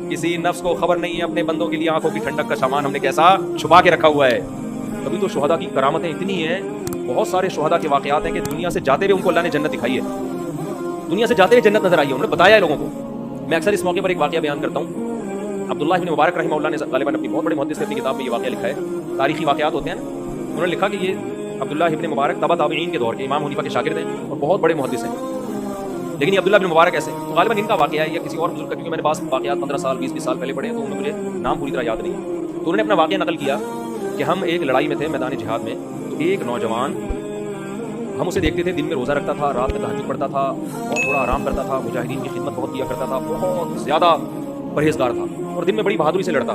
किसी नफ्स को खबर नहीं है अपने बंदों के लिए आंखों की ठंडक का सामान हमने कैसा छुपा के रखा हुआ है। कभी तो शुहदा की करामतें इतनी हैं, बहुत सारे शुहदा के वाक़यात हैं कि दुनिया से जाते हुए उनको अल्लाह ने जन्नत दिखाई है, दुनिया से जाते हुए जन्नत नजर आई है, उन्होंने बताया है लोगों को। मैं अक्सर इस मौके पर एक वाक़या बयान करता हूँ। अब्दुल्लाह इब्न मुबारक रहमहुल्लाह ने गालिबन अपनी बहुत बड़े मुहद्दिस अपनी किताब में ये वाक़या लिखा है, तारीखी वाक़यात होते हैं ना। उन्होंने लिखा कि ये अब्दुल्लाह इब्न मुबारक तबा ताबईन के दौर के इमाम हनीफा के शागिर्द हैं और बहुत बड़े मुहद्दिस हैं। लेकिन ये अब्दुल्लाह इब्न मुबारक ऐसे तो गालिबन इनका वाक़या है या किसी और बुजुर्ग का, क्योंकि मैंने पास वाक़यात 15 साल 20 साल पहले पढ़े हैं तो उनमें मुझे नाम पूरी तरह याद नहीं है। तो उन्होंने अपना वाक़या नकल किया कि हम एक लड़ाई में थे, मैदान जिहाद में। तो एक नौजवान, हम उसे देखते थे दिन में रोज़ा रखता था, रात में तहज्जुद पढ़ता था और थोड़ा आराम करता था, मुजाहिदीन की खिदमत बहुत किया करता था, बहुत ज़्यादा परहेज़गार था और दिन में बड़ी बहादुरी से लड़ता।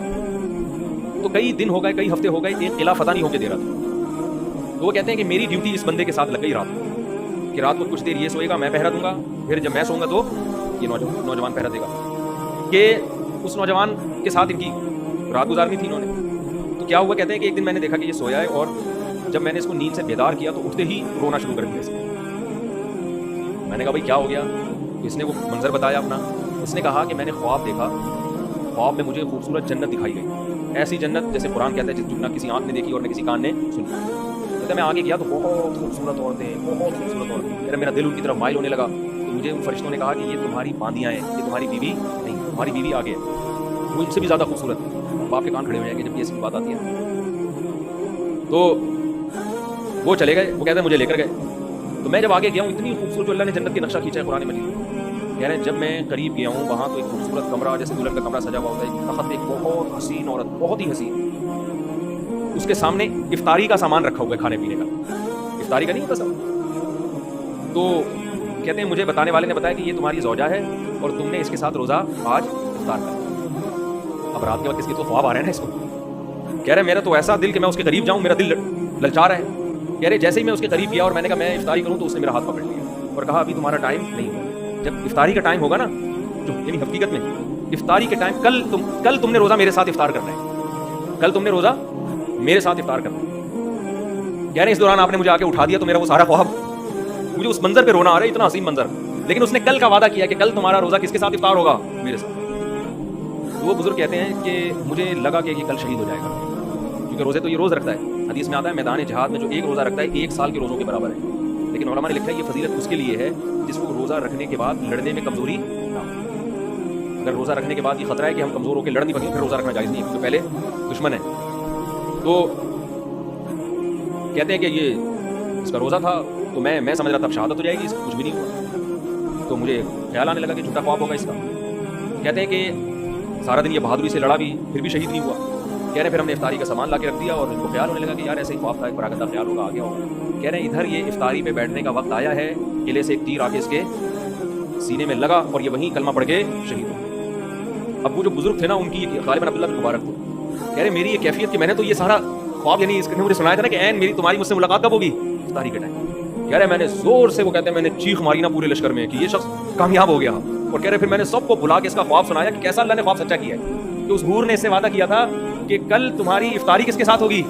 तो कई दिन हो गए, कई हफ्ते हो गए, एक किला फतह नहीं होकर दे रहा था। तो वो कहते हैं कि मेरी ड्यूटी इस बंदे के साथ लग गई रात को, कि रात को कुछ देर ये सोएगा, मैं पहरा दूंगा, फिर जब मैं सोऊंगा तो ये नौजवान पहरा देगा। कि उस नौजवान के साथ इनकी रात गुजारनी थी इन्होंने। तो क्या हुआ, कहते हैं कि एक दिन मैंने देखा कि ये सोया है और जब मैंने इसको नींद से बेदार किया तो उठते ही रोना शुरू कर दिया इसने। मैंने कहा भाई क्या हो गया? तो इसने वो मंजर बताया अपना। इसने कहा कि मैंने ख्वाब देखा, ख्वाब में मुझे खूबसूरत जन्नत दिखाई गई, ऐसी जन्नत जैसे कुरान कहता है जिस ना किसी आंख ने देखी और न किसी कान ने सुनी। तो मैं आगे गया तो बहुत खूबसूरत औरतें, बहुत खूबसूरत औरतें, मेरा दिल उनकी तरफ माइल होने लगा। तो मुझे उन फरिश्तों ने कहा कि ये तुम्हारी बांदियाँ हैं, ये तुम्हारी बीवी नहीं, तुम्हारी बीवी आगे है, वो इनसे भी ज़्यादा खूबसूरत है। बाप के कान खड़े हो जाएंगे जब ये ऐसी बात आती है। तो वो चले गए, वो कहते हैं मुझे लेकर गए। तो मैं जब आगे गया हूँ, इतनी खूबसूरत, अल्लाह ने जन्नत के नक्शा खींचा है कुरान मजीद। कह रहे हैं जब मैं करीब गया हूँ वहाँ तो एक खूबसूरत कमरा, जैसे दुल्हन का कमरा सजा हुआ होता है, तखत एक बहुत हसीन औरत, बहुत ही हसीन, उसके सामने इफ्तारी का सामान रखा हुआ है, खाने पीने का, इफ्तारी का नहीं होता सब। तो कहते हैं मुझे बताने वाले ने बताया कि ये तुम्हारी ज़ौजा है और तुमने इसके साथ रोज़ा आज इफ्तार कर। अब रात के वक्त इसके तो ख्वाब आ रहे हैं ना इसको। कह रहे मेरा तो ऐसा दिल कि मैं उसके करीब जाऊँ, मेरा दिल ललचा रहा है। कह रहे जैसे ही मैं उसके करीब गया और मैंने कहा मैं इफ्तारी करूँ तो उसने मेरा हाथ पकड़ लिया और कहा अभी तुम्हारा टाइम नहीं हुआ। जब इफ्तारी का टाइम होगा ना, जो यानी हकीकत में इफ्तारी के टाइम, कल तुमने रोज़ा मेरे साथ इफ्तार करना है, कल तुमने रोज़ा मेरे साथ इफ्तार करना है। कह रहे इस दौरान आपने मुझे आके उठा दिया तो मेरा वो सारा ख्वाब, मुझे उस मंजर पे रोना आ रहा है, इतना हसीन मंजर। लेकिन उसने कल का वादा किया कि कल तुम्हारा रोज़ा किसके साथ इफ्तार होगा? मेरे साथ। तो वो बुजुर्ग कहते हैं कि मुझे लगा कि ये कल शहीद हो जाएगा, क्योंकि रोज़े तो ये रोज़ रखता है। हदीस में आता है मैदान जिहाद में जो एक रोज़ा रखता है 1 साल के रोज़ों के बराबर है। लेकिन उलमा ने लिखा है ये फजीलत उसके लिए है जिसको रोज़ा रखने के बाद लड़ने में कमज़ोरी ना हो। अगर रोज़ा रखने के बाद ये खतरा है कि हम कमज़ोर होकर लड़ नहीं पाएंगे, फिर रोज़ा रखना जायज़ नहीं है, क्योंकि पहले दुश्मन है। तो कहते हैं कि ये इसका रोज़ा था तो मैं समझ रहा था शहादत हो जाएगी, कुछ भी नहीं हुआ। तो मुझे ख्याल आने लगा कि झूठा ख्वाब होगा इसका। कहते हैं कि सारा दिन ये बहादुरी से लड़ा भी, फिर भी शहीद नहीं हुआ। कह रहे फिर हमने इफ्तारी का सामान ला के रख दिया और इनको ख्याल होने लगा कि यार ऐसे ही ख्वाब था, एक बरागंदा ख्याल होगा, आ गया होगा। कह रहे हैं इधर ये इफ्तारी पे बैठने का वक्त आया है, किले से एक तीर आके इसके सीने में लगा और ये वहीं कलमा पढ़ के शहीद हो। अब वो जो बुजुर्ग थे ना, उनकी गालिबन अब्दुल्लाह बिन मुबारक थे। कह रहे मेरी ये कैफियत कि मैंने तो ये सारा ख्वाब, यानी इसने मुझे सुनाया था ना कि ऐन मेरी तुम्हारी मुझसे मुलाकात कब होगी? इफ्तारी के टाइम। कह रहे मैंने जोर से, वो कहते हैं मैंने चीख मारी ना पूरे लश्कर में कि ये शख्स कामयाब हो गया। और कह रहे फिर मैंने सबको बुला के इसका ख्वाब सुनाया कि कैसा अल्लाह ने ख्वाब सच्चा किया है। कि उस हूर ने इससे वादा किया था कि कल तुम्हारी इफ्तारी किसके साथ होगी?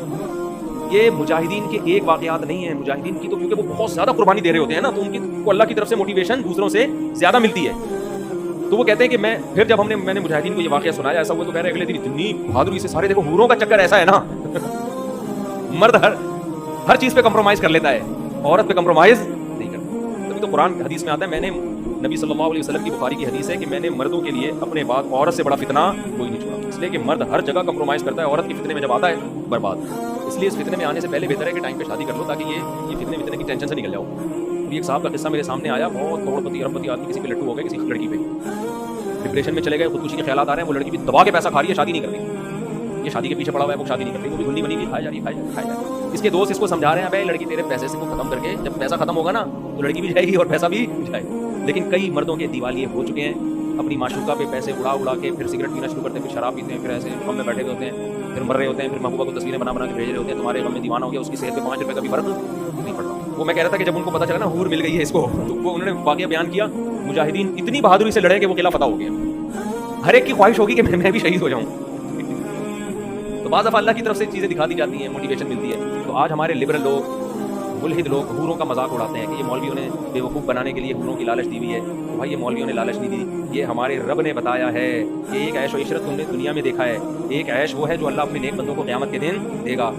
ये मुजाहिदीन के एक वाकयात नहीं है, मुजाहिदीन की तो क्योंकि वो बहुत ज्यादा कुर्बानी दे रहे होते हैं ना, तो उनकी को अल्लाह की तरफ से मोटिवेशन दूसरों से ज्यादा मिलती है। तो वो कहते हैं कि मैंने जब मैंने मुजाहिदीन को ये वाकया सुनाया ऐसा हुआ, तो कह रहे अगले दिन इतनी बहादुरी से सारे, देखो हूरों का चक्कर ऐसा है ना मर्द हर चीज पे कंप्रोमाइज कर लेता है, औरत पे कंप्रोमाइज नहीं करता। तभी तो कुरान हदीस में आता है, मैंने नबी सल्लल्लाहु अलैहि वसल्लम की बुखारी की हदीस है कि मैंने मर्दों के लिए अपने बाद औरत से बड़ा फितना कोई नहीं छोड़ा। इसलिए कि मर्द हर जगह कंप्रोमाइज करता है, औरत के फितने में जब आता है बर्बाद। इसलिए इस फितने में आने से पहले बेहतर है कि टाइम पे शादी कर लो, ताकि ये फितने की टेंशन से निकल जाओ। एक साहब का किस्सा मेरे सामने आया, बहुत करोड़पति अरबपति आदमी किसी पे लट्टू हो गए, किसी लड़की पे डिप्रेशन में चले गए, खुदकुशी के ख्यालात आ रहे हैं, वो लड़की भी दबा के पैसा खा रही है, शादी नहीं कर रही। ये शादी के पीछे पड़ा हुआ है, वो शादी नहीं कर रही, वो भी घुन्नी बनी हुई खाई जा रही है। इसके दोस्त इसको समझा रहे हैं भाई लड़की तेरे पैसे से को खत्म करके, जब पैसा खत्म होगा ना तो लड़की भी जाएगी और पैसा भी जाएगा। लेकिन कई मर्दों के दिवालिये हो चुके हैं, अपनी माशूका पे पैसे उड़ा के फिर सिगरेट पीना शुरू करते हैं, फिर शराब पीते हैं, फिर ऐसे गम में बैठे हुए होते हैं, फिर मर रहे होते हैं, फिर महबूबा को तस्वीरें बना के भेज रहे होते हैं, तुम्हारे गम में दीवाना हो गया, उसकी सेहत पे 5 रुपये का भी फर्क नहीं पड़ रहा। वो मैं कह रहा था कि जब उनको पता चला ना हूर मिल गई है इसको, तो वो उन्होंने वाकया बयान किया, मुजाहिदीन इतनी बहादुरी से लड़े कि वो किला फतह हो गया। हर एक की ख्वाहिश होगी कि मैं भी शहीद हो जाऊँ। तो बाज़ दफ़ा अल्लाह की तरफ से चीज़ें दिखा दी जाती हैं, मोटिवेशन मिलती है। तो आज हमारे लिबरल लोग, मुल्हिद लोग हूरों का मजाक उड़ाते हैं कि ये मौलवियों ने बेवकूफ़ बनाने के लिए हूरों की लालच दी हुई है। तो भाई ये मौलवियों ने लालच नहीं दी, ये हमारे रब ने बताया है कि एक ऐश व इशरत तुमने दुनिया में देखा है, एक ऐश वो है जो अल्लाह अपने नेक बंदों को क़यामत के दिन देगा।